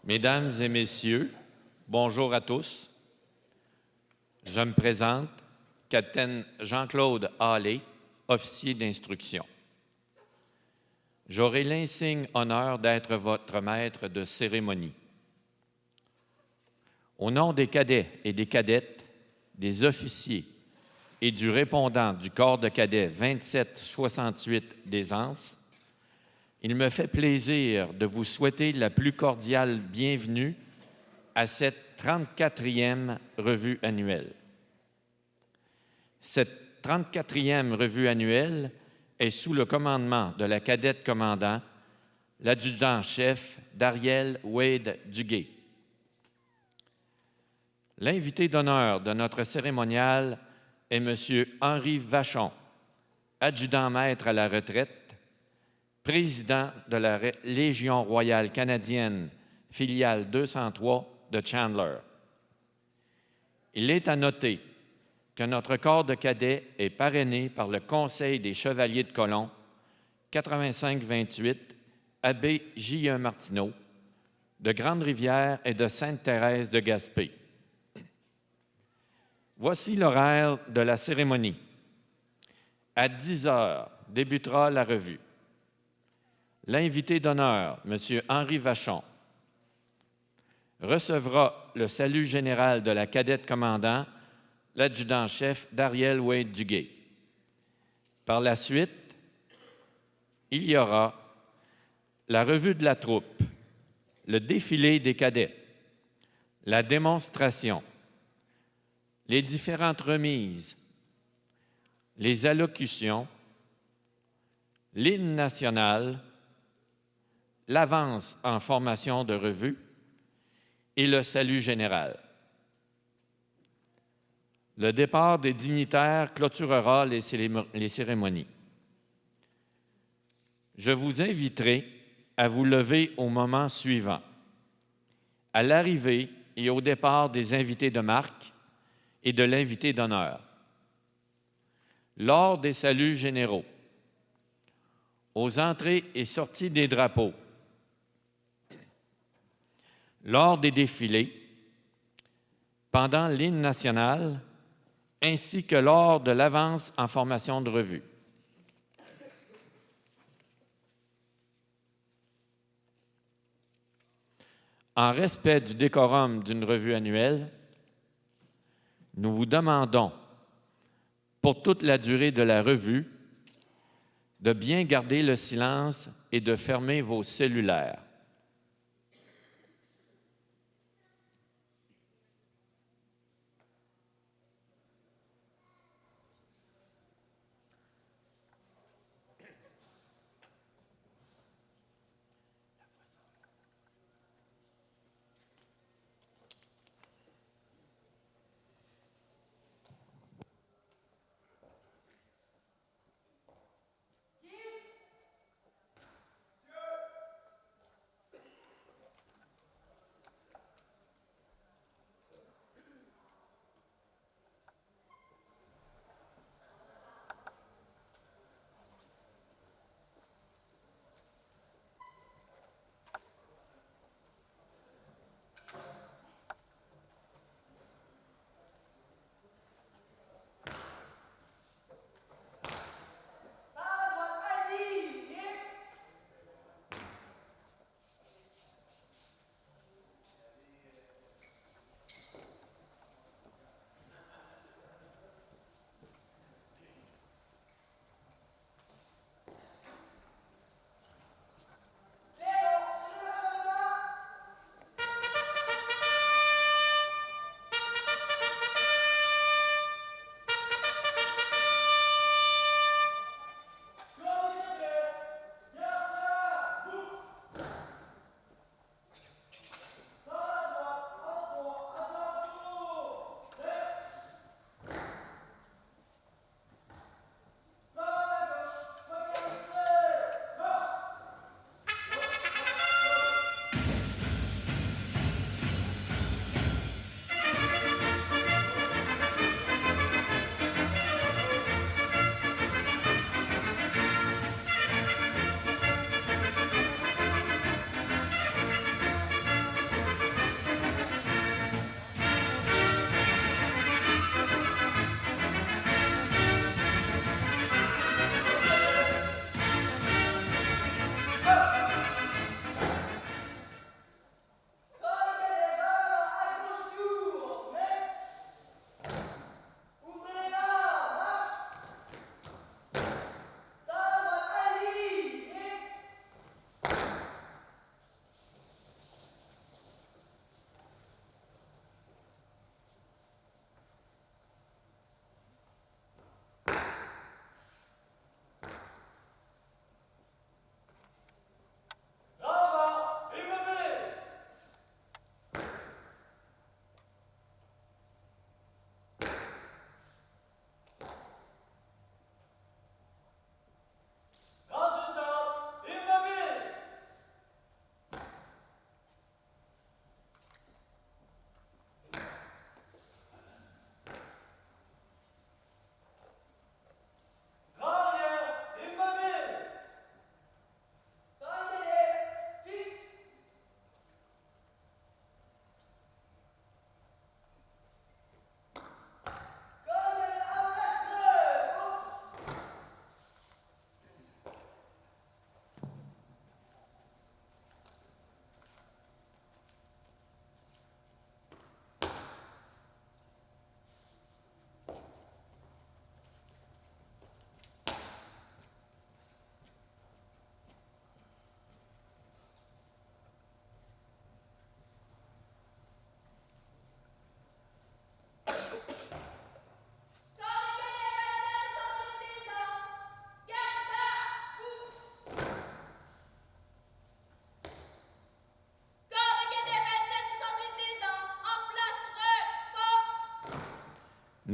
Mesdames et messieurs, bonjour à tous. Je me présente, capitaine Jean-Claude Hallé, officier d'instruction. J'aurai l'insigne honneur d'être votre maître de cérémonie. Au nom des cadets et des cadettes, des officiers et du répondant du corps de cadets 2768 des Anses, il me fait plaisir de vous souhaiter la plus cordiale bienvenue à cette 34e revue annuelle. Cette 34e revue annuelle est sous le commandement de la cadette commandant, l'adjudant-chef Dariel Wade Duguay. L'invité d'honneur de notre cérémonial est M. Henri Vachon, adjudant-maître à la retraite, président de la Légion royale canadienne, filiale 203 de Chandler. Il est à noter que notre corps de cadets est parrainé par le Conseil des Chevaliers de Colomb, 85-28, Abbé J.E. Martineau, de Grande-Rivière et de Sainte-Thérèse de Gaspé. Voici l'horaire de la cérémonie. À 10 heures débutera la revue. L'invité d'honneur, M. Henri Vachon, recevra le salut général de la cadette commandant, l'adjudant-chef Dariel Wade Duguay. Par la suite, il y aura la revue de la troupe, le défilé des cadets, la démonstration, les différentes remises, les allocutions, l'hymne national, l'avance en formation de revue et le salut général. Le départ des dignitaires clôturera les cérémonies. Je vous inviterai à vous lever au moment suivant. À l'arrivée et au départ des invités de marque et de l'invité d'honneur. Lors des saluts généraux, aux entrées et sorties des drapeaux, lors des défilés, pendant l'hymne national, ainsi que lors de l'avance en formation de revue. En respect du décorum d'une revue annuelle, nous vous demandons, pour toute la durée de la revue, de bien garder le silence et de fermer vos cellulaires.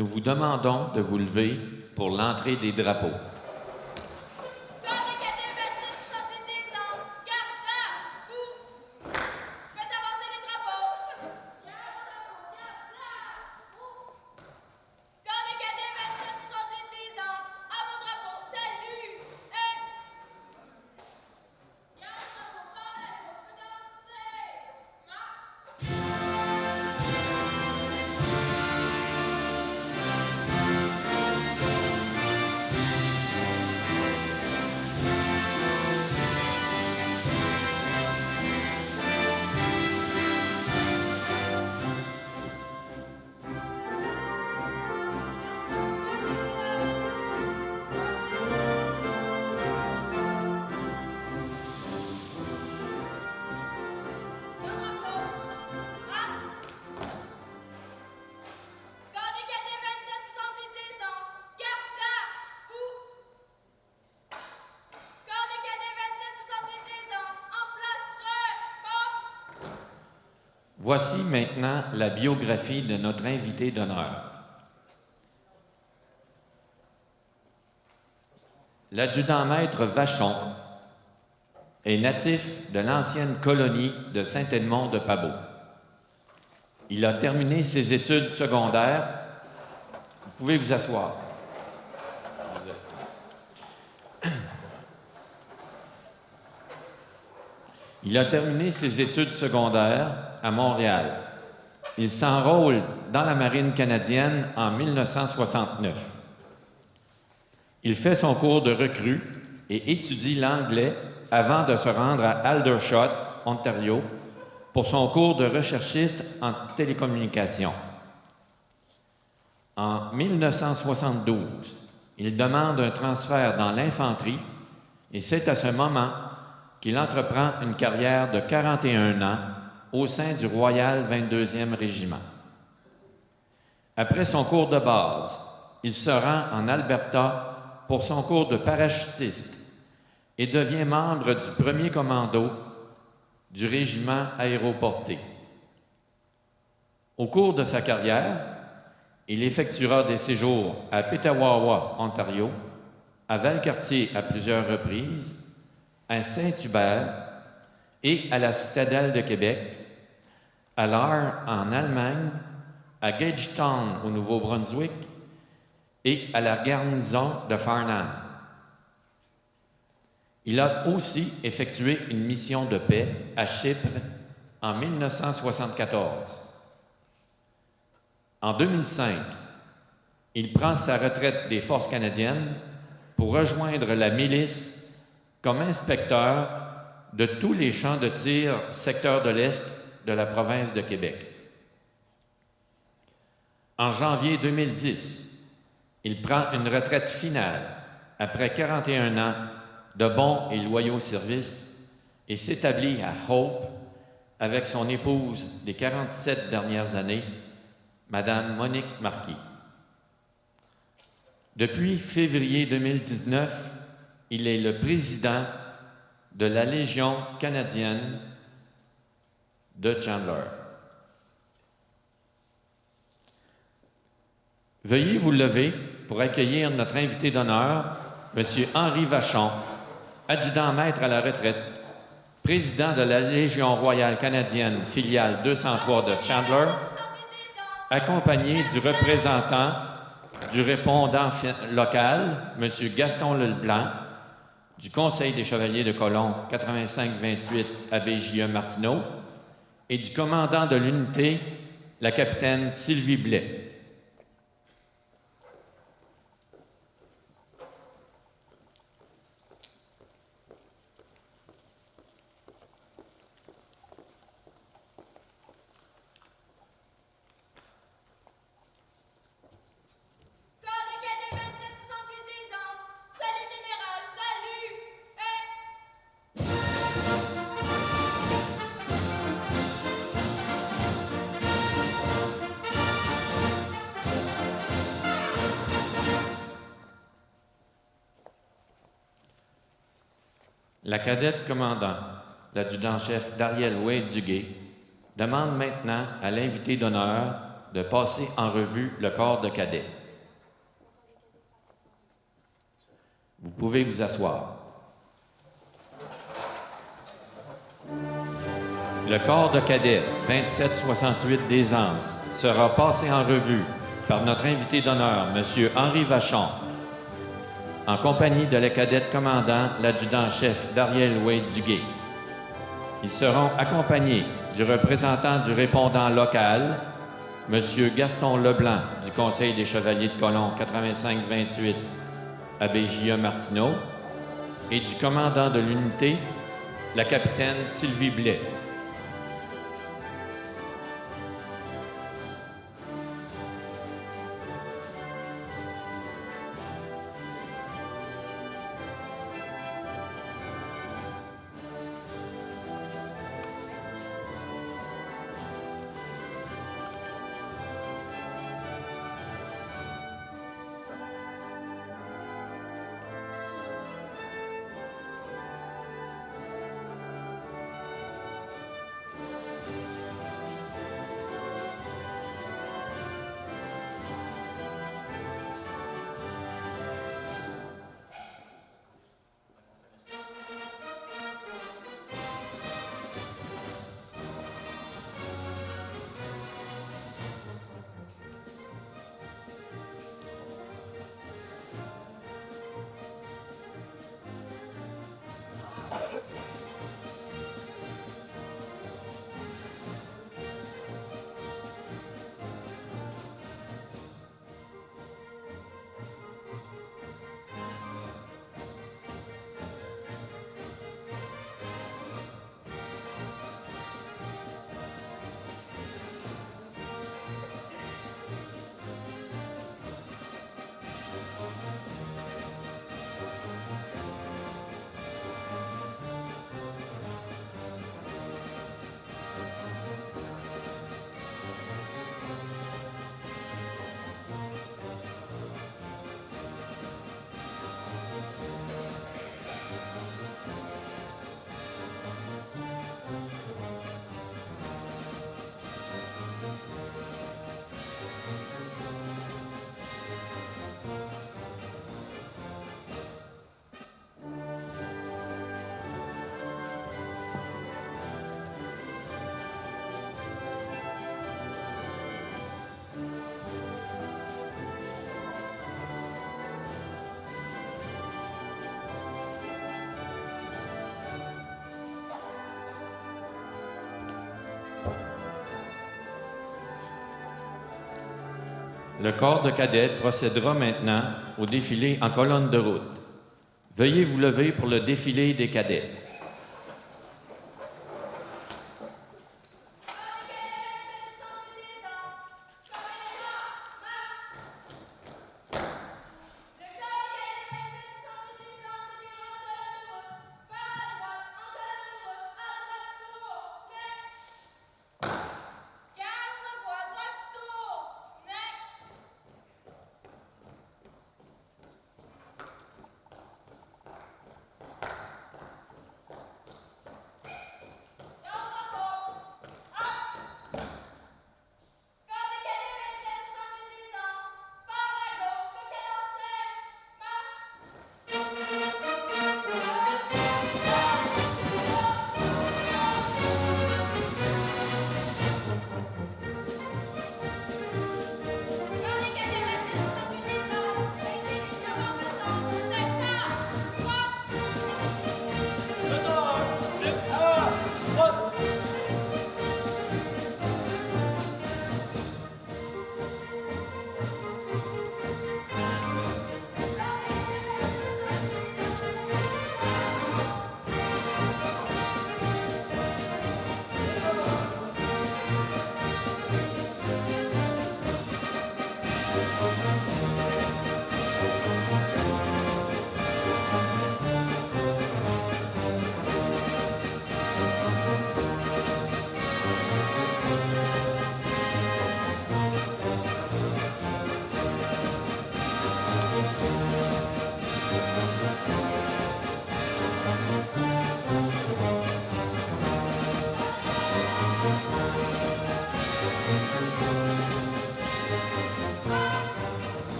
nous vous demandons de vous lever pour l'entrée des drapeaux. Corps de cadet 2768 des Anses, garde à vous! Faites avancer les drapeaux! Corps de cadet 2768 des Anses, à vos drapeaux, salut! Et... Corps de cadet 2768 des Anses, garde à vous! Corps de cadet 2768 des Anses, en place, repos! Voici maintenant la biographie de notre invité d'honneur. L'adjudant-maître Vachon est natif de l'ancienne colonie de Saint-Edmond-de-Pabot. Il a terminé ses études secondaires. Vous pouvez vous asseoir. Il a terminé ses études secondaires à Montréal. Il s'enrôle dans la marine canadienne en 1969. Il fait son cours de recrue et étudie l'anglais avant de se rendre à Aldershot, Ontario, pour son cours de recherchiste en télécommunications. En 1972, il demande un transfert dans l'infanterie et c'est à ce moment qu'il entreprend une carrière de 41 ans au sein du Royal 22e Régiment. Après son cours de base, il se rend en Alberta pour son cours de parachutiste et devient membre du 1er commando du régiment aéroporté. Au cours de sa carrière, il effectuera des séjours à Petawawa, Ontario, à Valcartier à plusieurs reprises, à Saint-Hubert et à la Citadelle de Québec, à Lahr en Allemagne, à Gagetown au Nouveau-Brunswick et à la garnison de Farnham. Il a aussi effectué une mission de paix à Chypre en 1974. En 2005, il prend sa retraite des Forces canadiennes pour rejoindre la milice comme inspecteur de tous les champs de tir secteur de l'Est de la province de Québec. En janvier 2010, il prend une retraite finale après 41 ans de bons et loyaux services et s'établit à Hope avec son épouse des 47 dernières années, Madame Monique Marquis. Depuis février 2019, il est le président de la Légion canadienne de Chandler. Veuillez vous lever pour accueillir notre invité d'honneur, M. Henri Vachon, adjudant-maître à la retraite, président de la Légion royale canadienne, filiale 203 de Chandler, accompagné du représentant du répondant local, M. Gaston Leblanc, du Conseil des Chevaliers de Colomb 85-28 à BJE-Martineau, et du commandant de l'unité, la capitaine Sylvie Blais. La cadette commandant, l'adjudant-chef Dariel Wade-Duguay, demande maintenant à l'invité d'honneur de passer en revue le corps de cadets. Vous pouvez vous asseoir. Le corps de cadets 2768 des Anses sera passé en revue par notre invité d'honneur, M. Henri Vachon, en compagnie de la cadette commandant, l'adjudant-chef Dariel Wade Duguay. Ils seront accompagnés du représentant du répondant local, M. Gaston Leblanc du Conseil des Chevaliers de Colomb 85-28 à J.A. Martineau et du commandant de l'unité, la capitaine Sylvie Blais. Le corps de cadets procédera maintenant au défilé en colonne de route. Veuillez vous lever pour le défilé des cadets.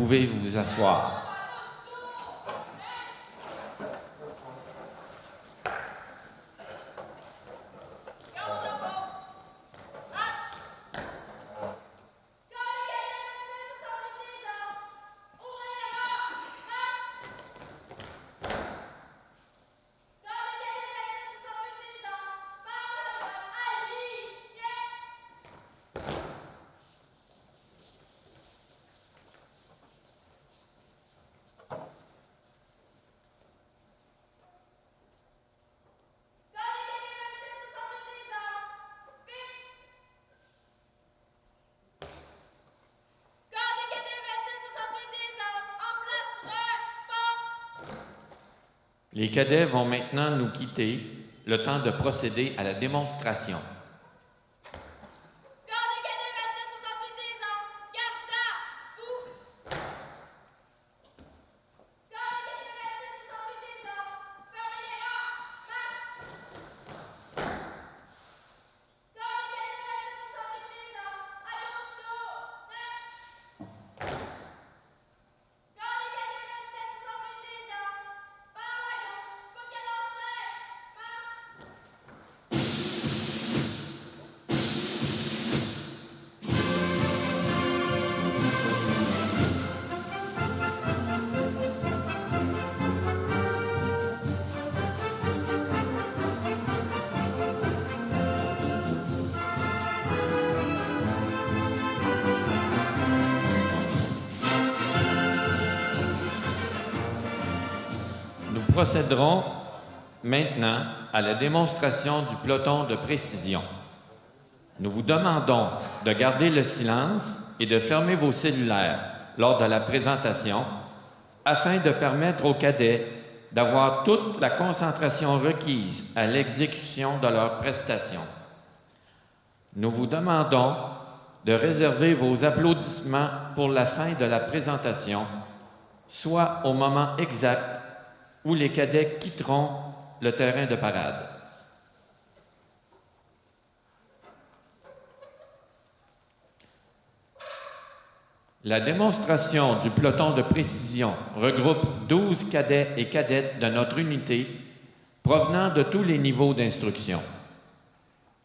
pouvez vous asseoir. Les cadets vont maintenant nous quitter, le temps de procéder à la démonstration. Garde des cadets 26-68 aisance, garde à vous. Garde des cadets 26-68 aisance, fermez les rangs, marche. Garde des cadets 26-68 aisance, à gauche tour, neuf. Garde des cadets 27-68 aisance, par la gauche, faut qu'elle enseigne, marche. Nous procéderons maintenant à la démonstration du peloton de précision. Nous vous demandons de garder le silence et de fermer vos cellulaires lors de la présentation afin de permettre aux cadets d'avoir toute la concentration requise à l'exécution de leurs prestations. Nous vous demandons de réserver vos applaudissements pour la fin de la présentation, soit au moment exact où les cadets quitteront le terrain de parade. La démonstration du peloton de précision regroupe 12 cadets et cadettes de notre unité provenant de tous les niveaux d'instruction.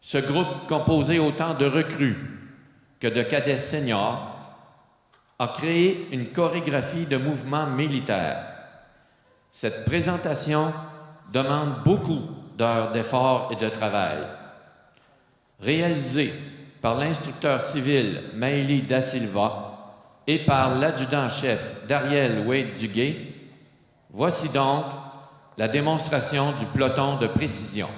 Ce groupe, composé autant de recrues que de cadets seniors, a créé une chorégraphie de mouvements militaires. Cette présentation demande beaucoup d'heures d'effort et de travail. Réalisée par l'instructeur civil Maëlie Da Silva et par l'adjudant-chef Dariel Wade Duguay, voici donc la démonstration du peloton de précision.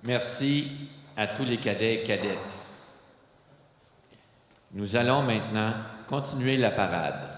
Merci à tous les cadets et cadettes. Nous allons maintenant continuer la parade.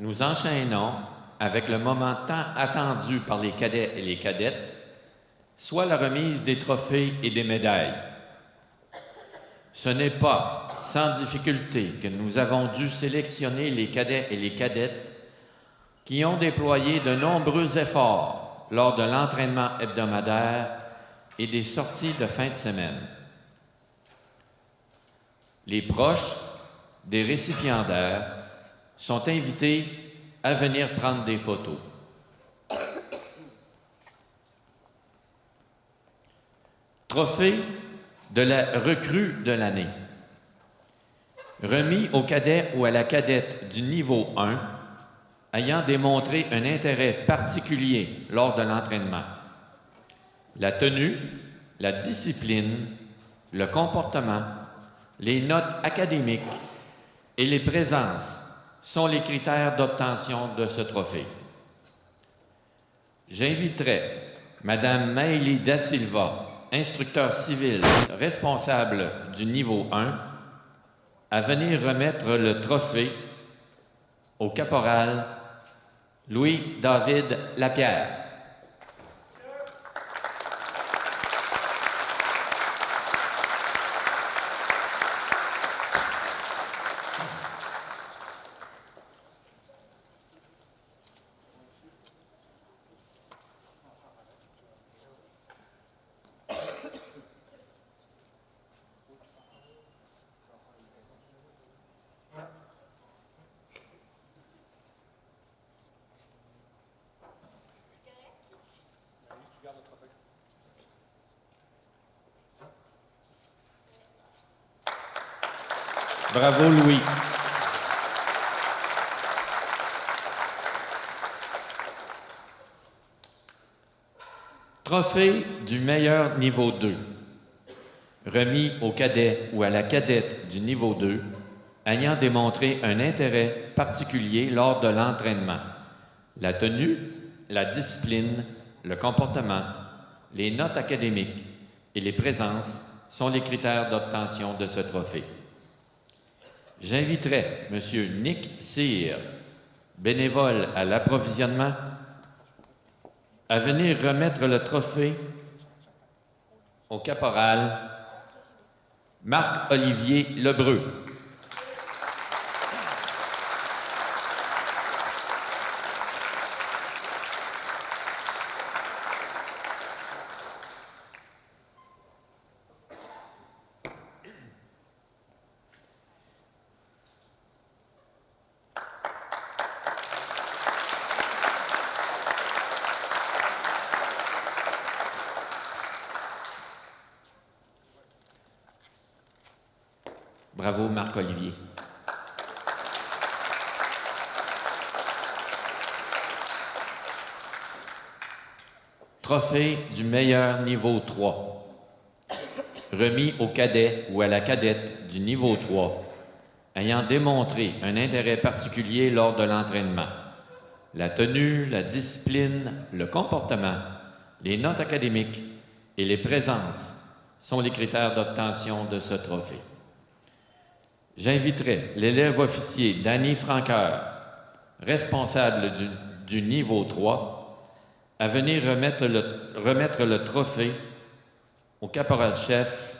Nous enchaînons avec le moment tant attendu par les cadets et les cadettes, soit la remise des trophées et des médailles. Ce n'est pas sans difficulté que nous avons dû sélectionner les cadets et les cadettes qui ont déployé de nombreux efforts lors de l'entraînement hebdomadaire et des sorties de fin de semaine. Les proches des récipiendaires sont invités à venir prendre des photos. Trophée de la recrue de l'année. Remis au cadet ou à la cadette du niveau 1 ayant démontré un intérêt particulier lors de l'entraînement. La tenue, la discipline, le comportement, les notes académiques et les présences sont les critères d'obtention de ce trophée. J'inviterai Mme Maëlie Da Silva, instructeur civil responsable du niveau 1, à venir remettre le trophée au caporal Louis-David Lapierre. Bravo, Louis. Trophée du meilleur niveau 2. Remis au cadet ou à la cadette du niveau 2 ayant démontré un intérêt particulier lors de l'entraînement. La tenue, la discipline, le comportement, les notes académiques et les présences sont les critères d'obtention de ce trophée. J'inviterai M. Nick Cyr, bénévole à l'approvisionnement, à venir remettre le trophée au caporal Marc-Olivier Lebreu. Bravo, Marc-Olivier. Trophée du meilleur niveau 3, remis au cadet ou à la cadette du niveau 3, ayant démontré un intérêt particulier lors de l'entraînement. La tenue, la discipline, le comportement, les notes académiques et les présences sont les critères d'obtention de ce trophée. J'inviterai l'élève officier Danny Franqueur, responsable du niveau 3, à venir remettre le trophée au caporal-chef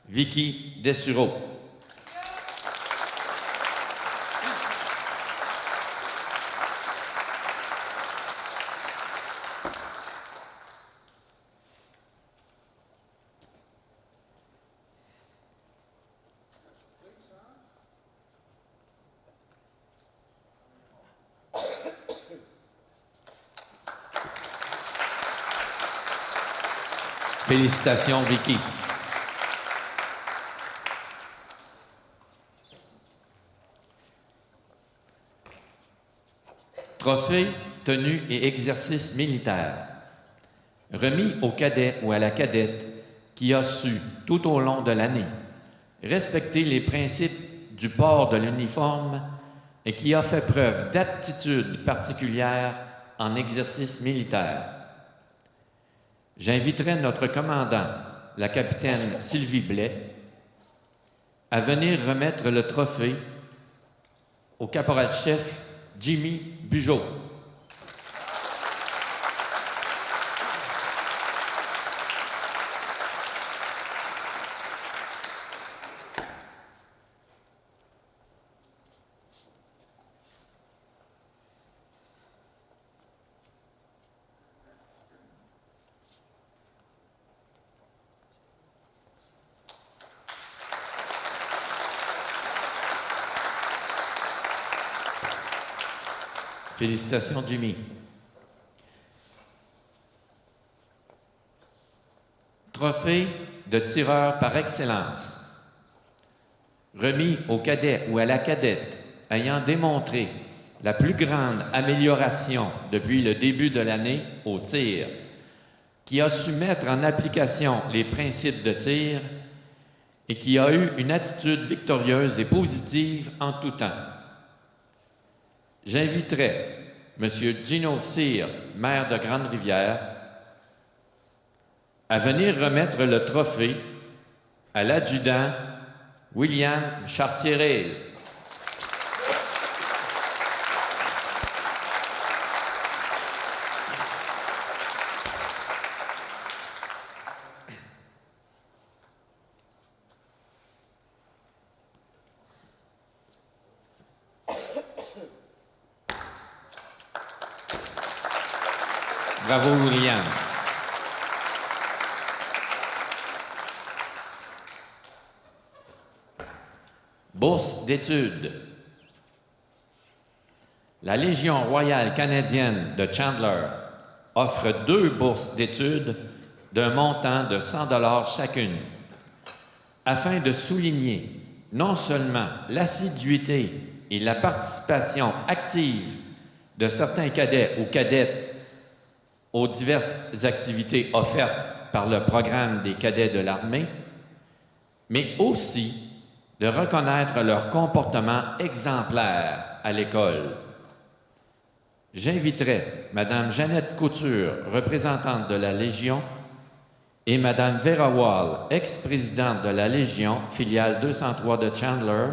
Vicky Dessureau. Félicitations, Vicky. Trophée, tenue et exercice militaire. Remis au cadet ou à la cadette qui a su, tout au long de l'année, respecter les principes du port de l'uniforme et qui a fait preuve d'aptitude particulière en exercice militaire. J'inviterai notre commandant, la capitaine Sylvie Blais, à venir remettre le trophée au caporal-chef Jimmy Bugeaud. Félicitations, Jimmy. Trophée de tireur par excellence. Remis au cadet ou à la cadette ayant démontré la plus grande amélioration depuis le début de l'année au tir, qui a su mettre en application les principes de tir et qui a eu une attitude victorieuse et positive en tout temps. J'inviterai M. Gino Cyr, maire de Grande-Rivière, à venir remettre le trophée à l'adjudant William Chartier-Rail. Bravo, William. Bourse d'études. La Légion royale canadienne de Chandler offre 2 bourses d'études d'un montant de 100 $ chacune, afin de souligner non seulement l'assiduité et la participation active de certains cadets ou cadettes aux diverses activités offertes par le programme des cadets de l'armée, mais aussi de reconnaître leur comportement exemplaire à l'école. J'inviterai Mme Jeannette Couture, représentante de la Légion, et Mme Vera Wall, ex-présidente de la Légion, filiale 203 de Chandler,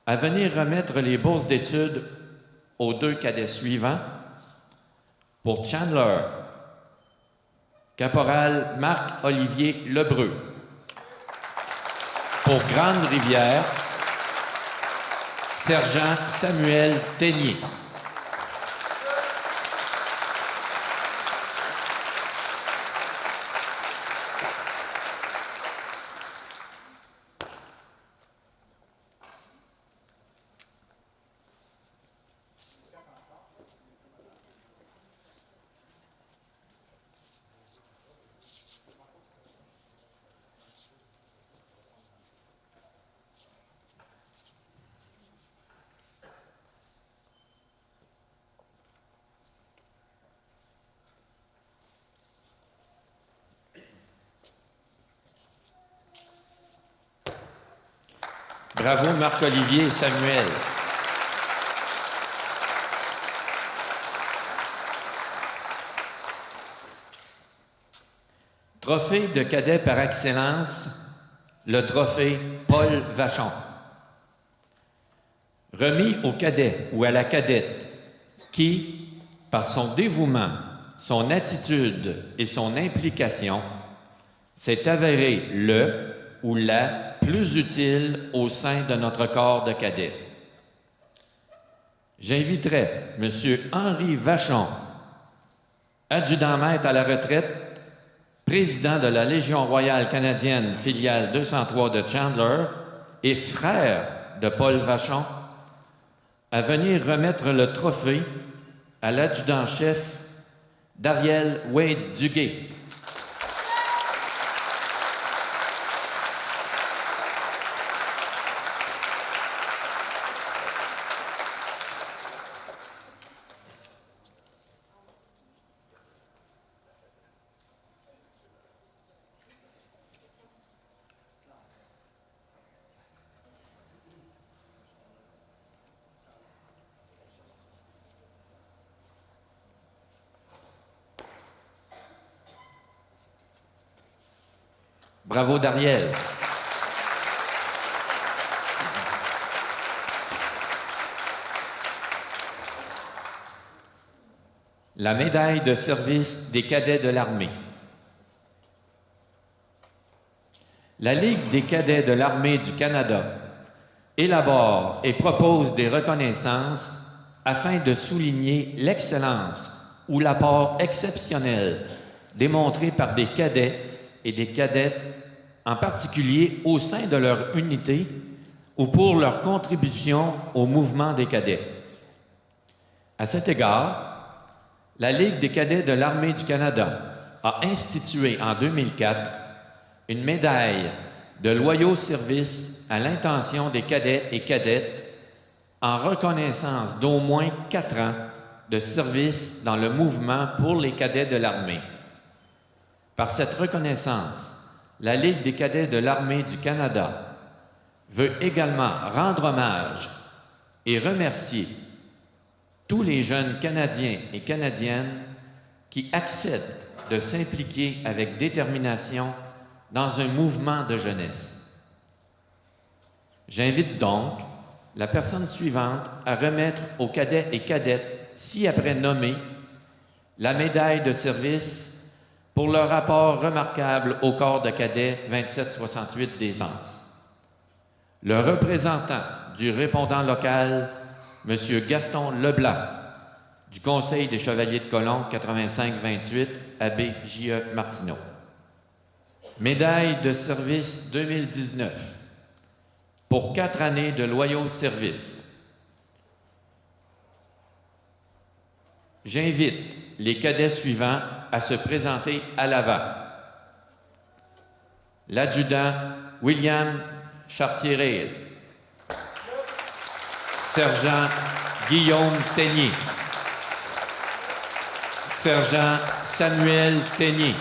à venir remettre les bourses d'études aux 2 cadets suivants. Pour Chandler, caporal Marc-Olivier Lebreu. Pour Grande-Rivière, sergent Samuel Ténier. Bravo Marc-Olivier et Samuel. Trophée de cadet par excellence, le trophée Paul Vachon. Remis au cadet ou à la cadette qui, par son dévouement, son attitude et son implication, s'est avéré le ou la plus utile au sein de notre corps de cadets. J'inviterai M. Henri Vachon, adjudant-maître à la retraite, président de la Légion royale canadienne, filiale 203 de Chandler, et frère de Paul Vachon, à venir remettre le trophée à l'adjudant-chef Dariel Wade Duguay. Bravo, Dariel. La médaille de service des cadets de l'armée. La Ligue des cadets de l'armée du Canada élabore et propose des reconnaissances afin de souligner l'excellence ou l'apport exceptionnel démontré par des cadets et des cadettes, en particulier au sein de leur unité ou pour leur contribution au mouvement des cadets. À cet égard, la Ligue des cadets de l'Armée du Canada a institué en 2004 une médaille de loyaux services à l'intention des cadets et cadettes en reconnaissance d'au moins 4 ans de service dans le mouvement pour les cadets de l'armée. Par cette reconnaissance, la Ligue des cadets de l'Armée du Canada veut également rendre hommage et remercier tous les jeunes Canadiens et Canadiennes qui acceptent de s'impliquer avec détermination dans un mouvement de jeunesse. J'invite donc la personne suivante à remettre aux cadets et cadettes ci-après nommés la médaille de service pour leur rapport remarquable au corps de cadets 2768 des Anses. Le représentant du répondant local, M. Gaston Leblanc, du Conseil des Chevaliers de Colomb 85-28, abbé J.E. Martineau. Médaille de service 2019 pour 4 années de loyaux services. J'invite les cadets suivants à se présenter à l'avant. L'adjudant William Chartier-Reyes. Sergent Guillaume Ténier. Sergent Samuel Ténier.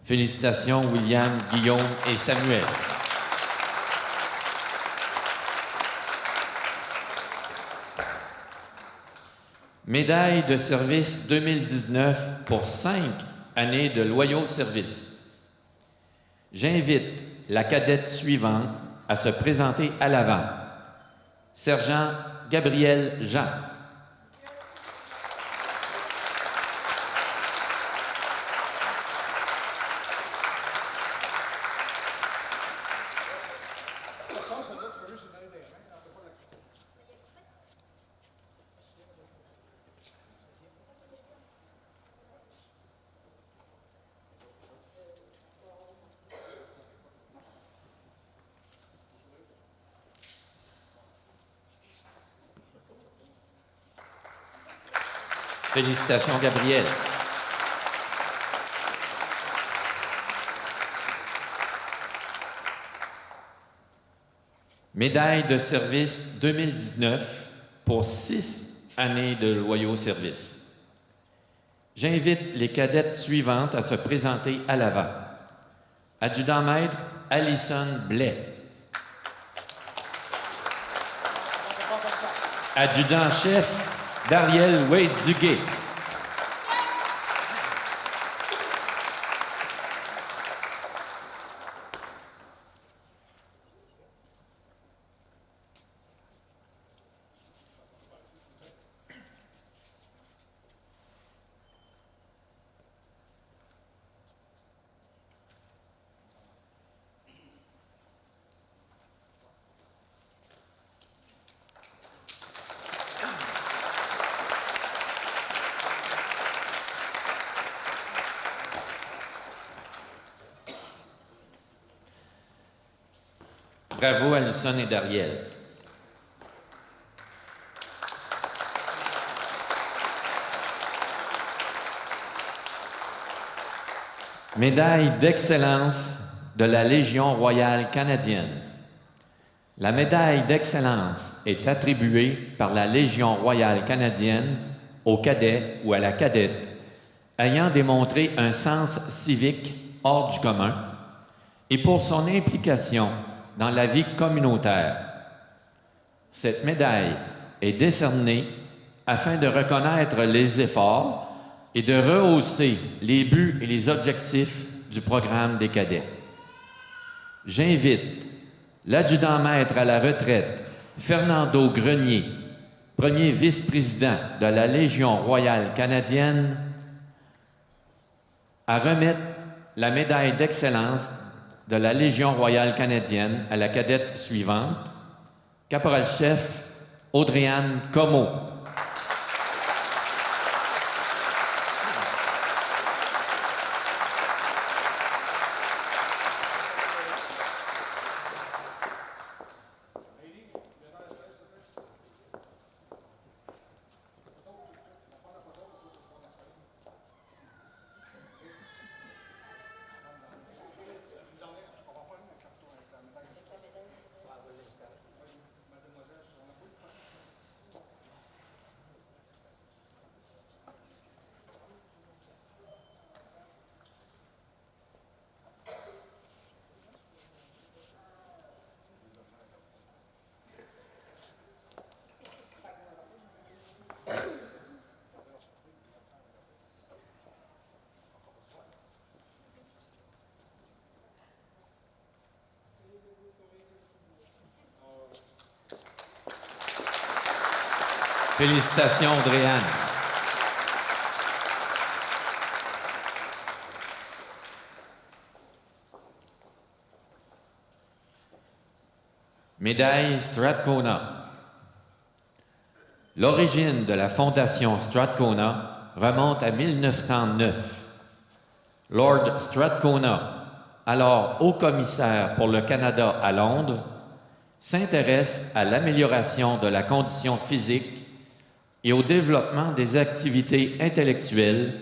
Félicitations, William, Guillaume et Samuel. Médaille de service 2019 pour 5 années de loyaux services. J'invite la cadette suivante à se présenter à l'avant. Sergent Gabriel Jean. Félicitations, Gabriel. Médaille de service 2019 pour 6 années de loyaux services. J'invite les cadettes suivantes à se présenter à l'avant. Adjudant-maître Alison Blais. Adjudant-chef Dariel Wade Duguay. Bravo, Alison et Dariel. Médaille d'excellence de la Légion royale canadienne. La médaille d'excellence est attribuée par la Légion royale canadienne au cadet ou à la cadette ayant démontré un sens civique hors du commun et pour son implication dans la vie communautaire. Cette médaille est décernée afin de reconnaître les efforts et de rehausser les buts et les objectifs du programme des cadets. J'invite l'adjudant-maître à la retraite, Fernando Grenier, premier vice-président de la Légion royale canadienne, à remettre la médaille d'excellence de la Légion royale canadienne à la cadette suivante, caporal-chef Audrey-Anne Comeau. Félicitations, Audrey-Anne. Médaille Strathcona. L'origine de la fondation Strathcona remonte à 1909. Lord Strathcona, alors haut-commissaire pour le Canada à Londres, s'intéresse à l'amélioration de la condition physique et au développement des activités intellectuelles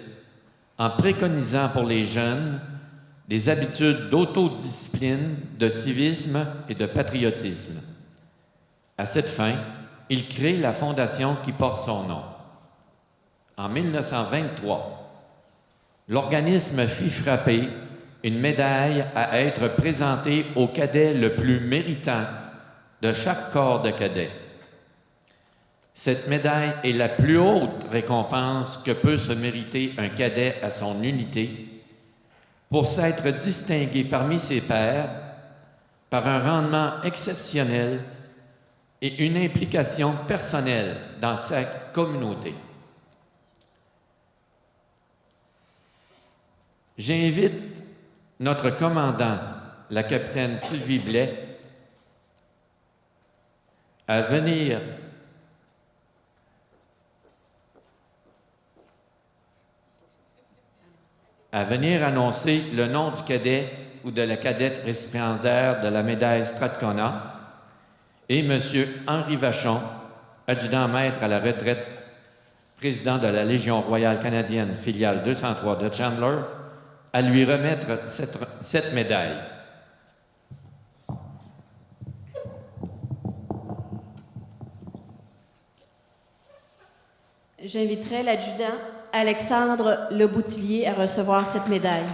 en préconisant pour les jeunes des habitudes d'autodiscipline, de civisme et de patriotisme. À cette fin, il crée la fondation qui porte son nom. En 1923, l'organisme fit frapper une médaille à être présentée au cadet le plus méritant de chaque corps de cadets. Cette médaille est la plus haute récompense que peut se mériter un cadet à son unité pour s'être distingué parmi ses pairs par un rendement exceptionnel et une implication personnelle dans sa communauté. J'invite notre commandant, la capitaine Sylvie Blais, à venir annoncer le nom du cadet ou de la cadette récipiendaire de la médaille Strathcona et M. Henri Vachon, adjudant-maître à la retraite, président de la Légion royale canadienne, filiale 203 de Chandler, à lui remettre cette médaille. J'inviterai l'adjudant Alexandre Leboutillier à recevoir cette médaille.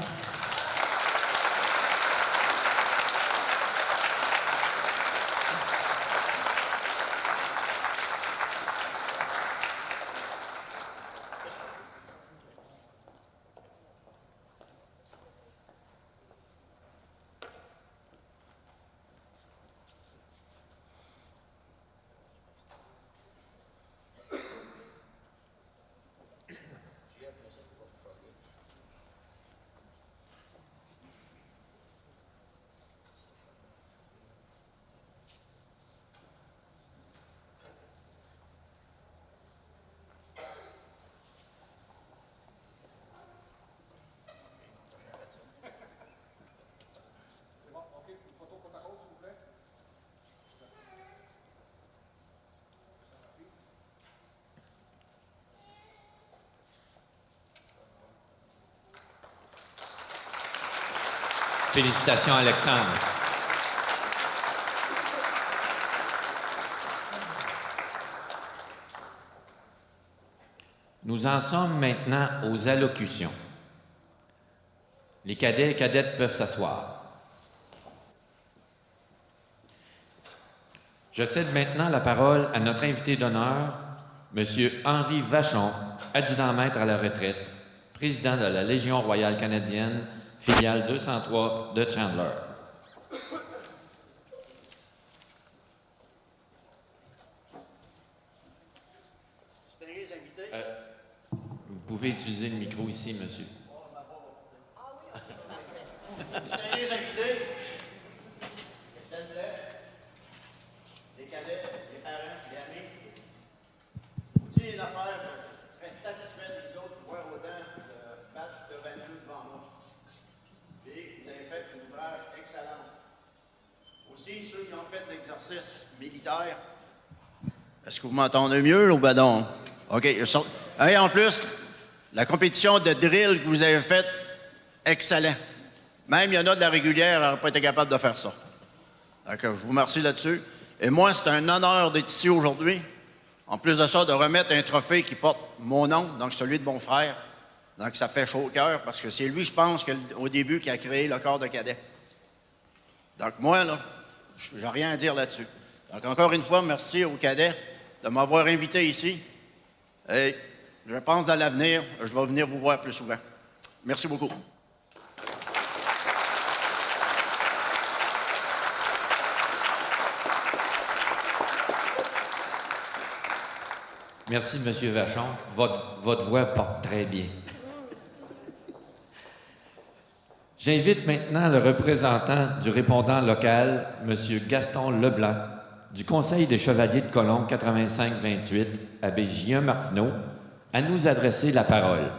Félicitations, Alexandre. Nous en sommes maintenant aux allocutions. Les cadets et cadettes peuvent s'asseoir. Je cède maintenant la parole à notre invité d'honneur, M. Henri Vachon, adjudant-maître à la retraite, président de la Légion royale canadienne, filiale 203 de Chandler. Vous pouvez utiliser le micro ici, monsieur. Distingués invités, capitaine Blais, les cadets, les parents, les amis, je vous dis une affaire, je suis très satisfait des autres de voir autant de matchs de 22 devant moi. Et vous avez fait un ouvrage excellent. Aussi, ceux qui ont fait l'exercice militaire, est-ce que vous m'entendez mieux ou ben non? OK. Et en plus, la compétition de drill que vous avez faite, excellent. Même, il y en a de la régulière, elle n'aurait pas été capable de faire ça. Donc, je vous remercie là-dessus. Et moi, c'est un honneur d'être ici aujourd'hui. En plus de ça, de remettre un trophée qui porte mon nom, donc celui de mon frère. Donc, ça fait chaud au cœur parce que c'est lui, je pense, au début, qui a créé le corps de cadet. Donc, moi, là, je n'ai rien à dire là-dessus. Donc, encore une fois, merci aux cadets de m'avoir invité ici. Et je pense, à l'avenir, je vais venir vous voir plus souvent. Merci beaucoup. Merci, M. Vachon. Votre voix porte très bien. J'invite maintenant le représentant du répondant local, M. Gaston Leblanc, du Conseil des Chevaliers de Colomb 85-28, abbé J.1 Martineau, à nous adresser la parole.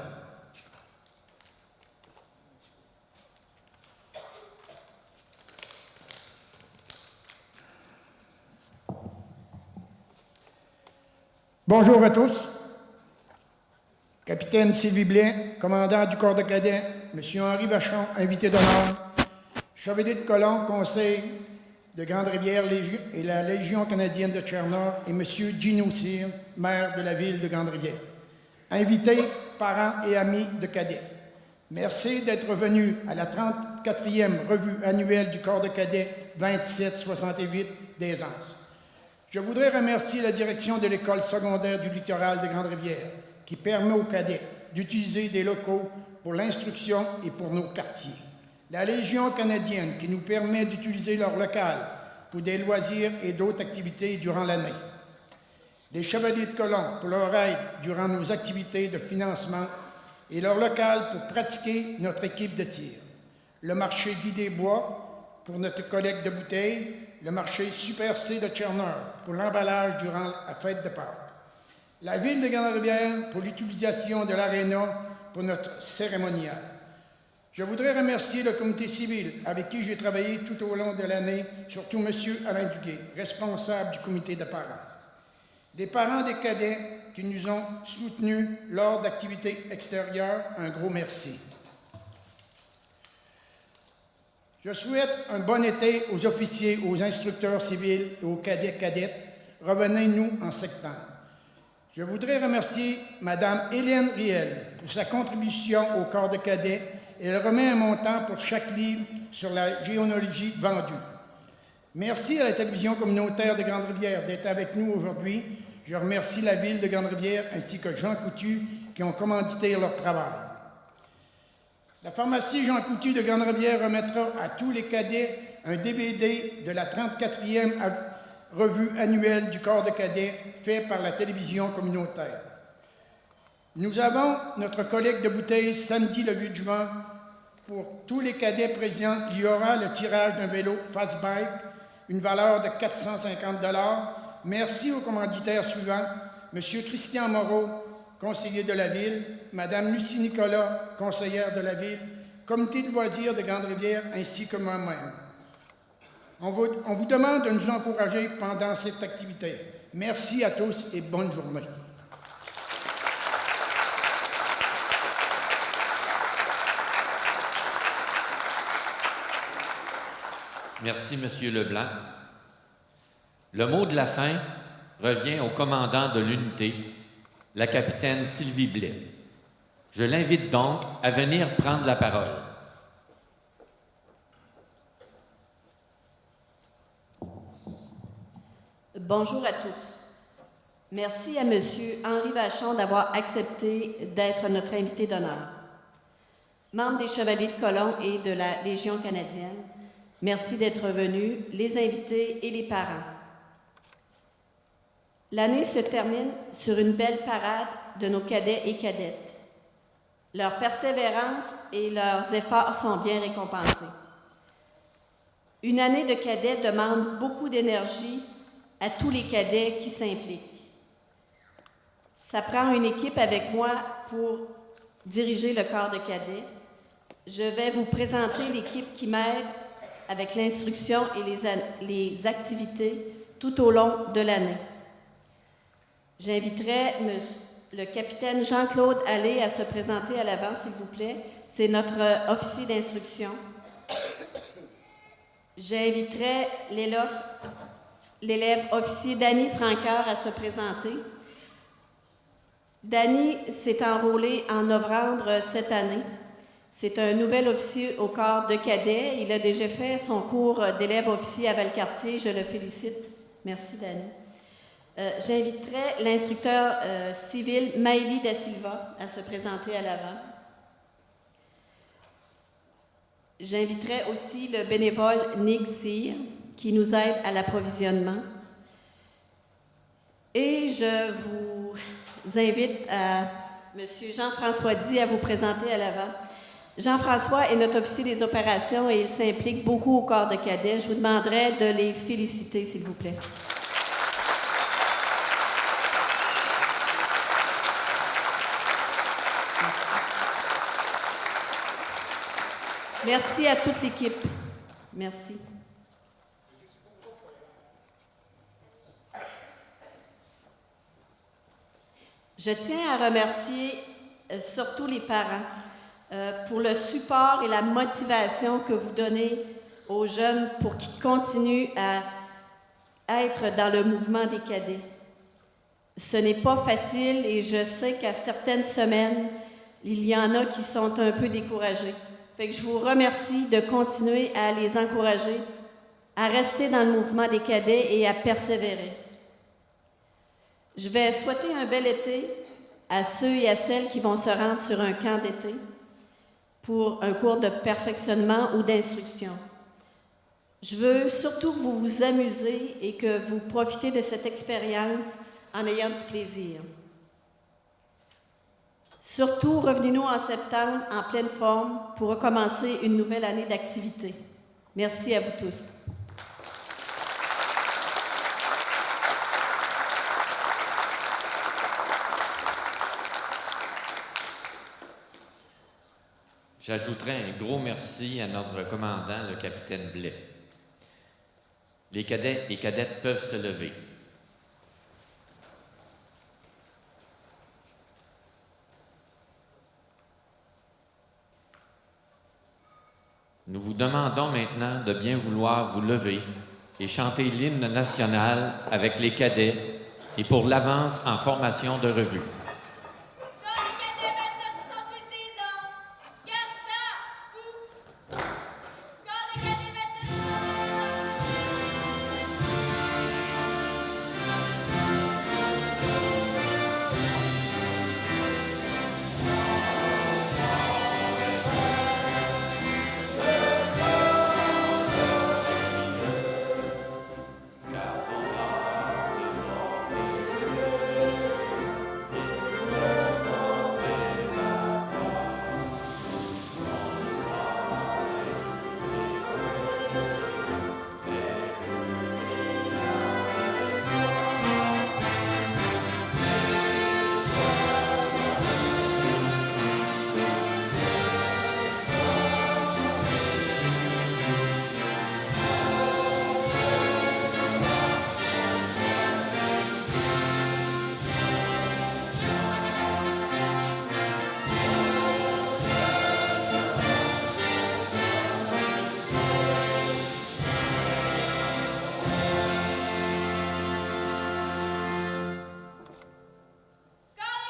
Bonjour à tous. Capitaine Sylvie Blais, commandant du corps de cadets, M. Henri Vachon, invité d'honneur, Chevalier de Colomb, Conseil de Grande-Rivière et la Légion canadienne de Tchernow et M. Gino Cyr, maire de la ville de Grande-Rivière. Invités, parents et amis de cadets, merci d'être venus à la 34e revue annuelle du corps de cadets 2768 d'Aisance. Je voudrais remercier la direction de l'école secondaire du littoral de Grande-Rivière qui permet aux cadets d'utiliser des locaux pour l'instruction et pour nos quartiers. La Légion canadienne qui nous permet d'utiliser leur local pour des loisirs et d'autres activités durant l'année. Les Chevaliers de Colomb pour leur aide durant nos activités de financement et leur local pour pratiquer notre équipe de tir. Le marché Guy des Bois pour notre collecte de bouteilles. Le marché Super C de Tchernow pour l'emballage durant la fête de Pâques. La ville de Grande-Rivière pour l'utilisation de l'aréna pour notre cérémonial. Je voudrais remercier le comité civil avec qui j'ai travaillé tout au long de l'année, surtout M. Alain Duguay, responsable du comité de parents. Les parents des cadets qui nous ont soutenus lors d'activités extérieures, un gros merci. Je souhaite un bon été aux officiers, aux instructeurs civils et aux cadets-cadettes. Revenez-nous en septembre. Je voudrais remercier Mme Hélène Riel pour sa contribution au corps de cadets. Elle remet un montant pour chaque livre sur la géonologie vendue. Merci à la télévision communautaire de Grande-Rivière d'être avec nous aujourd'hui. Je remercie la ville de Grande-Rivière ainsi que Jean Coutu qui ont commandité leur travail. La pharmacie Jean Coutu de Grande-Rivière remettra à tous les cadets un DVD de la 34e revue annuelle du corps de cadets fait par la télévision communautaire. Nous avons notre collecte de bouteilles samedi le 8 juin. Pour tous les cadets présents, il y aura le tirage d'un vélo Fastbike, une valeur de 450 $. Merci aux commanditaires suivants, M. Christian Moreau, conseiller de la Ville, Mme Lucie Nicolas, conseillère de la Ville, Comité de loisirs de Grande-Rivière, ainsi que moi-même. On vous demande de nous encourager pendant cette activité. Merci à tous et bonne journée. Merci, M. Leblanc. Le mot de la fin revient au commandant de l'unité, la capitaine Sylvie Blais. Je l'invite donc à venir prendre la parole. Bonjour à tous. Merci à M. Henri Vachon d'avoir accepté d'être notre invité d'honneur. Membres des Chevaliers de Colomb et de la Légion canadienne, merci d'être venus, les invités et les parents. L'année se termine sur une belle parade de nos cadets et cadettes. Leur persévérance et leurs efforts sont bien récompensés. Une année de cadets demande beaucoup d'énergie à tous les cadets qui s'impliquent. Ça prend une équipe avec moi pour diriger le corps de cadets. Je vais vous présenter l'équipe qui m'aide avec l'instruction et les activités tout au long de l'année. J'inviterai le capitaine Jean-Claude Allais à se présenter à l'avant, s'il vous plaît. C'est notre officier d'instruction. J'inviterai l'élève officier Danny Franqueur à se présenter. Danny s'est enrôlé en novembre cette année. C'est un nouvel officier au corps de cadets. Il a déjà fait son cours d'élève officier à Valcartier. Je le félicite. Merci, Danny. J'inviterai l'instructeur civil Maëlie Da Silva à se présenter à l'avant. J'inviterai aussi le bénévole Nick Cyr qui nous aide à l'approvisionnement. Et je vous invite à M. Jean-François Di à vous présenter à l'avant. Jean-François est notre officier des opérations et il s'implique beaucoup au corps de cadets. Je vous demanderai de les féliciter, s'il vous plaît. Merci à toute l'équipe. Merci. Je tiens à remercier surtout les parents pour le support et la motivation que vous donnez aux jeunes pour qu'ils continuent à être dans le mouvement des cadets. Ce n'est pas facile et je sais qu'à certaines semaines, il y en a qui sont un peu découragés. Fait que je vous remercie de continuer à les encourager, à rester dans le mouvement des cadets et à persévérer. Je vais souhaiter un bel été à ceux et à celles qui vont se rendre sur un camp d'été pour un cours de perfectionnement ou d'instruction. Je veux surtout que vous vous amusez et que vous profitez de cette expérience en ayant du plaisir. Surtout, revenez-nous en septembre en pleine forme pour recommencer une nouvelle année d'activité. Merci à vous tous. J'ajouterai un gros merci à notre commandant, le capitaine Blais. Les cadets et cadettes peuvent se lever. Nous vous demandons maintenant de bien vouloir vous lever et chanter l'hymne national avec les cadets et pour l'avance en formation de revue. Corps des cadets 2768 des ans, garde à vous. Corps des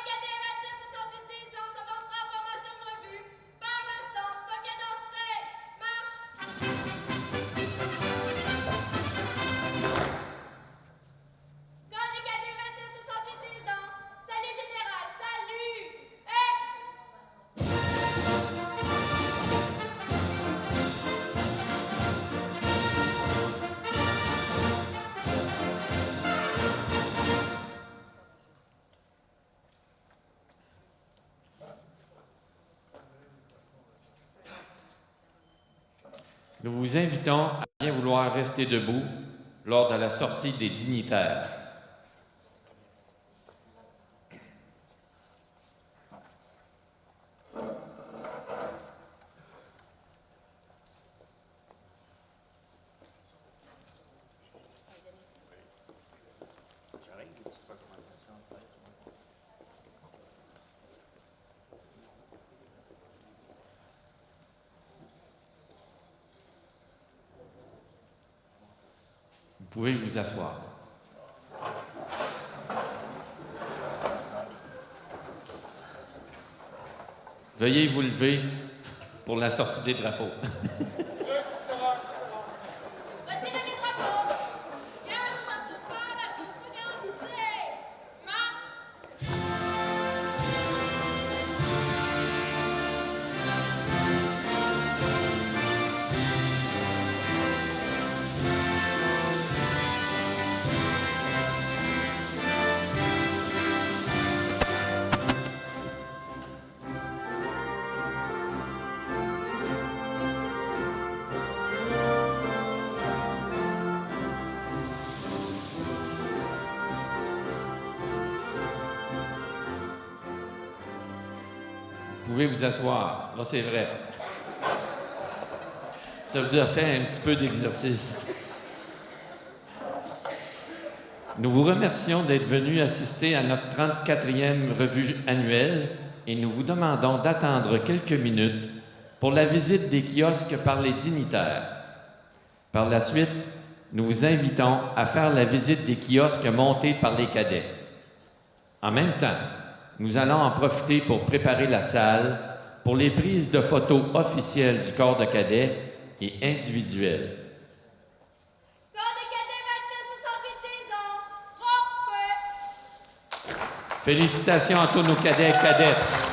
cadets 2768 des ans s'avancera en formation de revue. Par le sang, pas cadencé. Marche. Corps des cadets 2768 des ans, salut général, salut. Hey! Nous vous invitons à bien vouloir rester debout lors de la sortie des dignitaires. Vous pouvez vous asseoir. Veuillez vous lever pour la sortie des drapeaux. Retirez les drapeaux. Garde pas la cadencé. Marche. Vous pouvez vous asseoir. Là, c'est vrai. Ça vous a fait un petit peu d'exercice. Nous vous remercions d'être venus assister à notre 34e revue annuelle et nous vous demandons d'attendre quelques minutes pour la visite des kiosques par les dignitaires. Par la suite, nous vous invitons à faire la visite des kiosques montés par les cadets. En même temps, nous allons en profiter pour préparer la salle pour les prises de photos officielles du corps de cadets et individuelles. Corps de cadet 2668 des 11, trompé. Félicitations à tous nos cadets et cadettes.